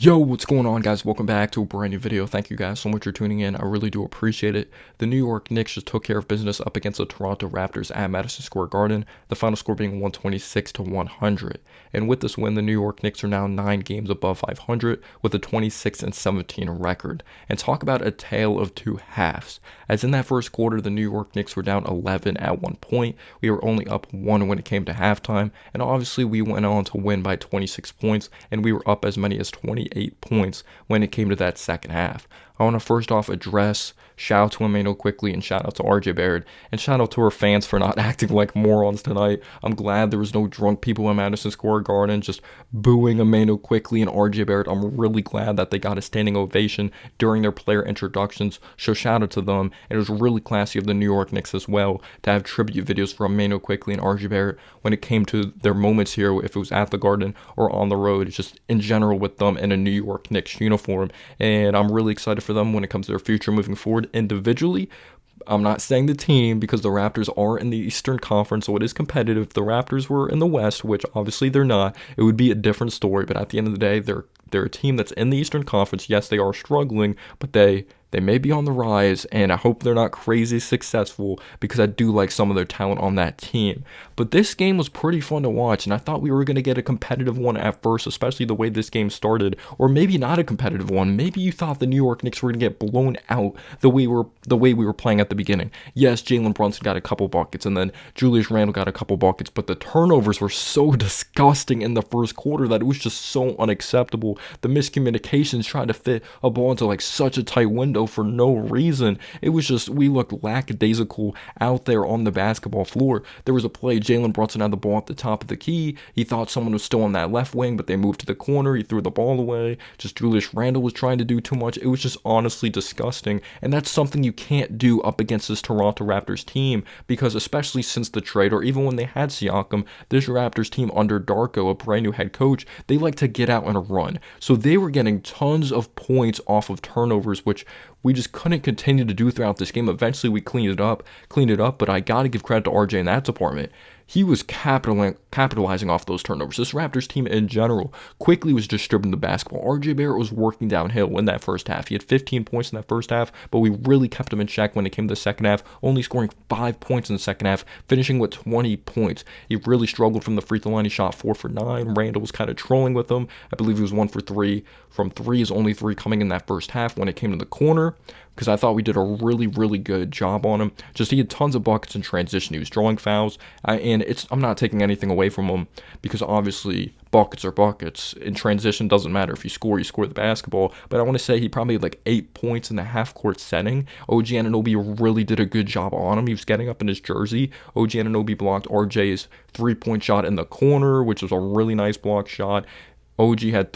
Yo, what's going on, guys? Welcome back to a brand new video. Thank you guys so much for tuning in. I really do appreciate it. The New York Knicks just took care of business up against the Toronto Raptors at Madison Square Garden, the final score being 126-100. And with this win, the New York Knicks are now 9 games above 500 with a 26-17 record. And talk about a tale of two halves. As in that first quarter, the New York Knicks were down 11 at one point. We were only up 1 when it came to halftime. And obviously, we went on to win by 26 points, and we were up as many as 28 points when it came to that second half. I want to first off shout out to Immanuel Quickley and shout out to Barrett and shout out to our fans for not acting like morons tonight. I'm glad there was no drunk people in Madison Square Garden just booing Immanuel Quickley and Barrett. I'm really glad that they got a standing ovation during their player introductions, so shout out to them. And it was really classy of the New York Knicks as well to have tribute videos for Immanuel Quickley and Barrett when it came to their moments here, if it was at the Garden or on the road, just in general with them in a New York Knicks uniform. And I'm really excited for them when it comes to their future moving forward individually. I'm not saying the team because the Raptors are in the Eastern Conference, so it is competitive. If the Raptors were in the West, which obviously they're not, it would be a different story. But at the end of the day, they're a team that's in the Eastern Conference. Yes, they are struggling, but they may be on the rise, and I hope they're not crazy successful because I do like some of their talent on that team. But this game was pretty fun to watch, and I thought we were going to get a competitive one at first, especially the way this game started, or maybe not a competitive one. Maybe you thought the New York Knicks were going to get blown out the way we were playing at the beginning. Yes, Jalen Brunson got a couple buckets, and then Julius Randle got a couple buckets, but the turnovers were so disgusting in the first quarter that it was just so unacceptable. The miscommunications trying to fit a ball into like such a tight window for no reason. It was just, we looked lackadaisical out there on the basketball floor. There was a play, Jalen Brunson had the ball at the top of the key. He thought someone was still on that left wing, but they moved to the corner. He threw the ball away. Just Julius Randle was trying to do too much. It was just honestly disgusting. And that's something you can't do up against this Toronto Raptors team, because especially since the trade, or even when they had Siakam, this Raptors team under Darko, a brand new head coach, they like to get out and run. So they were getting tons of points off of turnovers, which we just couldn't continue to do throughout this game. Eventually, we cleaned it up, but I got to give credit to RJ in that department. He was capitalizing off those turnovers. This Raptors team in general quickly was distributing the basketball. RJ Barrett was working downhill in that first half. He had 15 points in that first half, but we really kept him in check when it came to the second half, only scoring 5 points in the second half, finishing with 20 points. He really struggled from the free throw line. He shot 4 for 9. Randall was kind of trolling with him. I believe he was 1 for 3 from 3. His only 3 coming in that first half when it came to the corner, because I thought we did a really, really good job on him. Just, he had tons of buckets in transition. He was drawing fouls, and I'm not taking anything away from him, because obviously buckets are buckets. In transition, doesn't matter. If you score the basketball. But I want to say he probably had like 8 points in the half-court setting. OG Anunoby really did a good job on him. He was getting up in his jersey. OG Anunoby blocked RJ's three-point shot in the corner, which was a really nice block shot. OG had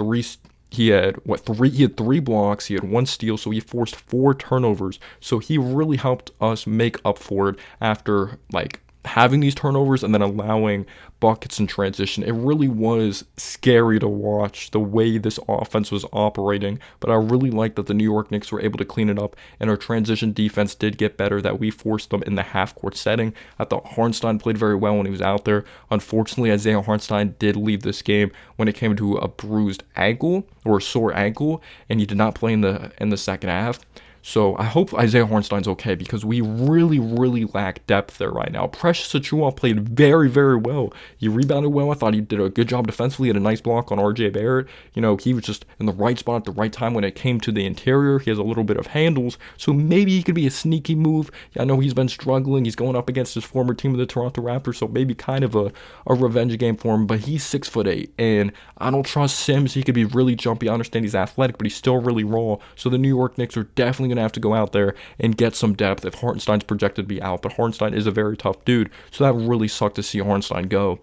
He had 3 blocks, he had 1 steal, so he forced 4 turnovers. So he really helped us make up for it after like having these turnovers and then allowing buckets in transition. It really was scary to watch the way this offense was operating, but I really like that the New York Knicks were able to clean it up, and our transition defense did get better, that we forced them in the half-court setting. I thought Hartenstein played very well when he was out there. Unfortunately, Isaiah Hartenstein did leave this game when it came to a bruised ankle, or a sore ankle, and he did not play in the second half. So I hope Isaiah Hartenstein's okay, because we really, really lack depth there right now. Precious Achiuwa played very, very well. He rebounded well. I thought he did a good job defensively. He had a nice block on RJ Barrett. You know, he was just in the right spot at the right time when it came to the interior. He has a little bit of handles, so maybe he could be a sneaky move. I know he's been struggling. He's going up against his former team of the Toronto Raptors, so maybe kind of a revenge game for him. But he's 6'8", and I don't trust Sims. He could be really jumpy. I understand he's athletic, but he's still really raw. So the New York Knicks are definitely going to have to go out there and get some depth if Hartenstein's projected to be out. But Hartenstein is a very tough dude, so that really sucked to see Hartenstein go.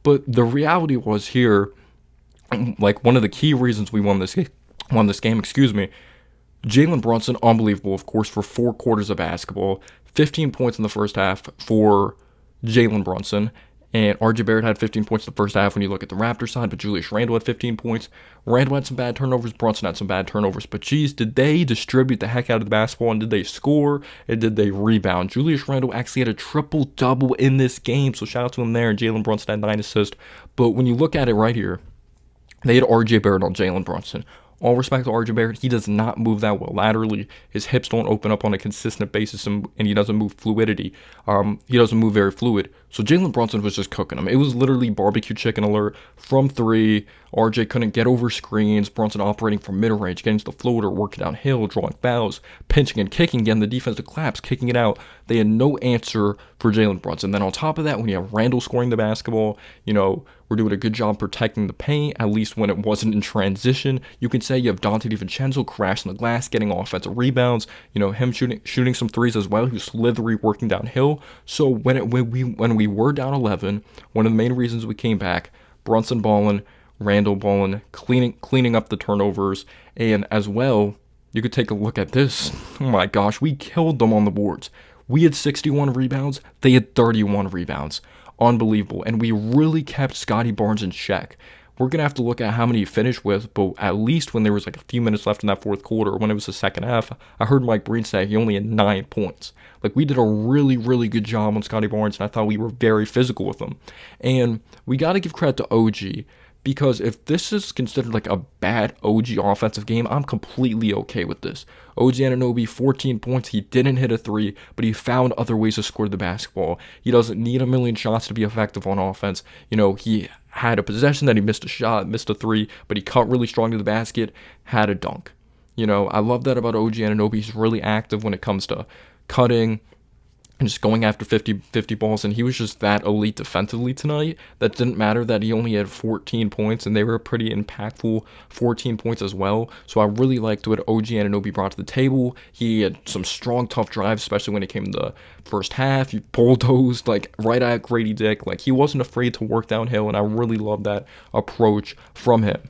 But the reality was here, like, one of the key reasons we won this game, Jalen Brunson, unbelievable, of course, for 4 quarters of basketball. 15 points in the first half for Jalen Brunson. And RJ Barrett had 15 points in the first half when you look at the Raptors side, but Julius Randle had 15 points. Randle had some bad turnovers. Brunson had some bad turnovers. But geez, did they distribute the heck out of the basketball, and did they score, and did they rebound? Julius Randle actually had a triple-double in this game, so shout out to him there. And Jalen Brunson had 9 assists. But when you look at it right here, they had RJ Barrett on Jalen Brunson. All respect to RJ Barrett, he does not move that well laterally. His hips don't open up on a consistent basis, and he doesn't move fluidity. He doesn't move very fluid. So Jalen Brunson was just cooking him. It was literally barbecue chicken alert from three. RJ couldn't get over screens. Brunson operating from mid-range, getting to the floater, working downhill, drawing fouls, pinching and kicking, getting the defense to collapse, kicking it out. They had no answer for Jalen Brunson. Then on top of that, when you have Randall scoring the basketball, we're doing a good job protecting the paint, at least when it wasn't in transition. You can say you have Dante DiVincenzo crashing the glass, getting offensive rebounds, him shooting some threes as well. He was slithery, working downhill. So when we were down 11, one of the main reasons we came back, Brunson balling, Randall balling, cleaning up the turnovers, and as well, you could take a look at this. Oh my gosh, we killed them on the boards. We had 61 rebounds, they had 31 rebounds. Unbelievable. And we really kept Scotty Barnes in check. We're going to have to look at how many he finished with, but at least when there was like a few minutes left in that fourth quarter, when it was the second half, I heard Mike Breen say he only had 9 points. Like, we did a really, really good job on Scotty Barnes, and I thought we were very physical with him. And we got to give credit to OG, because if this is considered like a bad OG offensive game, I'm completely okay with this. OG Anunoby, 14 points. He didn't hit a three, but he found other ways to score the basketball. He doesn't need a million shots to be effective on offense. He had a possession that he missed a shot, missed a three, but he cut really strong to the basket, had a dunk. I love that about OG Anunoby. He's really active when it comes to cutting and just going after 50 balls, and he was just that elite defensively tonight. That didn't matter that he only had 14 points, and they were pretty impactful 14 points as well. So I really liked what OG Anunoby brought to the table. He had some strong, tough drives, especially when it came to the first half. He bulldozed, right at Grady Dick. He wasn't afraid to work downhill, and I really loved that approach from him.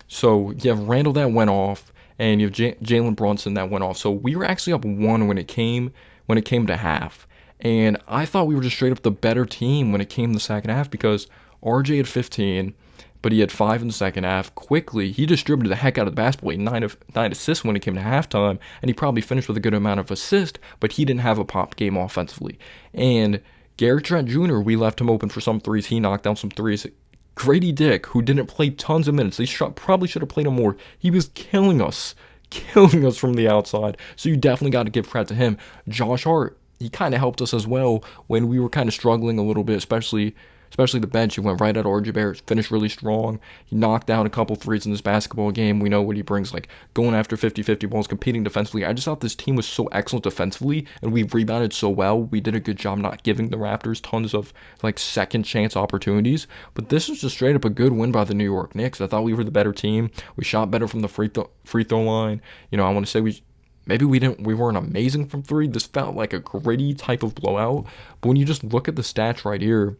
So you have Randall that went off, and you have Jalen Brunson that went off. So we were actually up 1 when it came to half. And I thought we were just straight up the better team when it came to the second half, because RJ had 15, but he had 5 in the second half. Quickley, he distributed the heck out of the basketball. He had 9 assists when it came to halftime, and he probably finished with a good amount of assists, but he didn't have a pop game offensively. And Gary Trent Jr., we left him open for some threes. He knocked down some threes. Grady Dick, who didn't play tons of minutes, they probably should have played him more. He was killing us from the outside. So you definitely got to give credit to him. Josh Hart, he kind of helped us as well when we were kind of struggling a little bit, especially the bench. He went right at RJ Barrett, finished really strong. He knocked down a couple threes in this basketball game. We know what he brings, going after 50-50 balls, competing defensively. I just thought this team was so excellent defensively, and we rebounded so well. We did a good job not giving the Raptors tons of second chance opportunities. But this was just straight up a good win by the New York Knicks. I thought we were the better team. We shot better from the free throw line. I want to say maybe we weren't amazing from three. This felt like a gritty type of blowout. But when you just look at the stats right here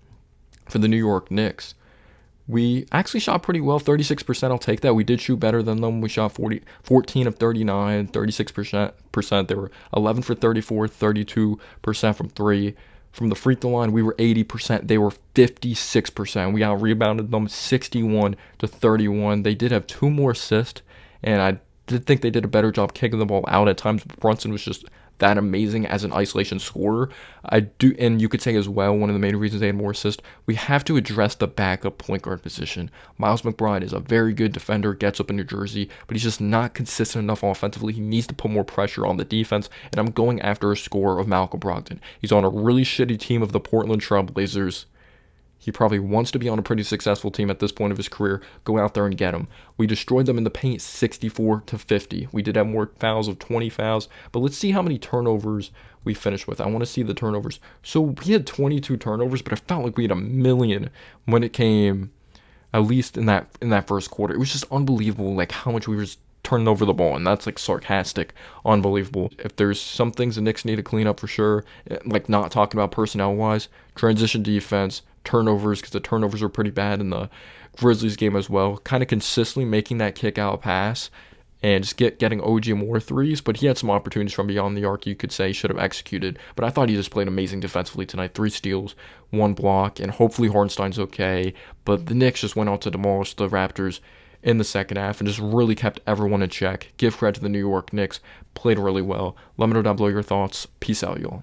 for the New York Knicks, we actually shot pretty well, 36%. I'll take that. We did shoot better than them. We shot 14 of 39, 36%. They were 11 for 34, 32% from three. From the free throw line, we were 80%. They were 56%. We out-rebounded them 61 to 31. They did have 2 more assists, and I did think they did a better job kicking the ball out at times. Brunson was just that amazing as an isolation scorer. And you could say as well, one of the main reasons they had more assists, we have to address the backup point guard position. Miles McBride is a very good defender, gets up in New Jersey, but he's just not consistent enough offensively. He needs to put more pressure on the defense, and I'm going after a scorer of Malcolm Brogdon. He's on a really shitty team of the Portland Trail Blazers. He probably wants to be on a pretty successful team at this point of his career. Go out there and get him. We destroyed them in the paint 64 to 50. We did have more fouls of 20 fouls, but let's see how many turnovers we finished with. I want to see the turnovers. So we had 22 turnovers, but I felt like we had a million when it came, at least in that first quarter. It was just unbelievable, how much we were just turning over the ball, and that's sarcastic, unbelievable. If there's some things the Knicks need to clean up for sure, not talking about personnel-wise, transition defense, turnovers, because the turnovers are pretty bad in the Grizzlies game as well. Kind of consistently making that kick out pass and just getting OG more threes, but he had some opportunities from beyond the arc you could say he should have executed. But I thought he just played amazing defensively tonight. 3 steals, 1 block, and hopefully Hartenstein's okay. But the Knicks just went out to demolish the Raptors in the second half and just really kept everyone in check. Give credit to the New York Knicks. Played really well. Let me know down below your thoughts. Peace out, y'all.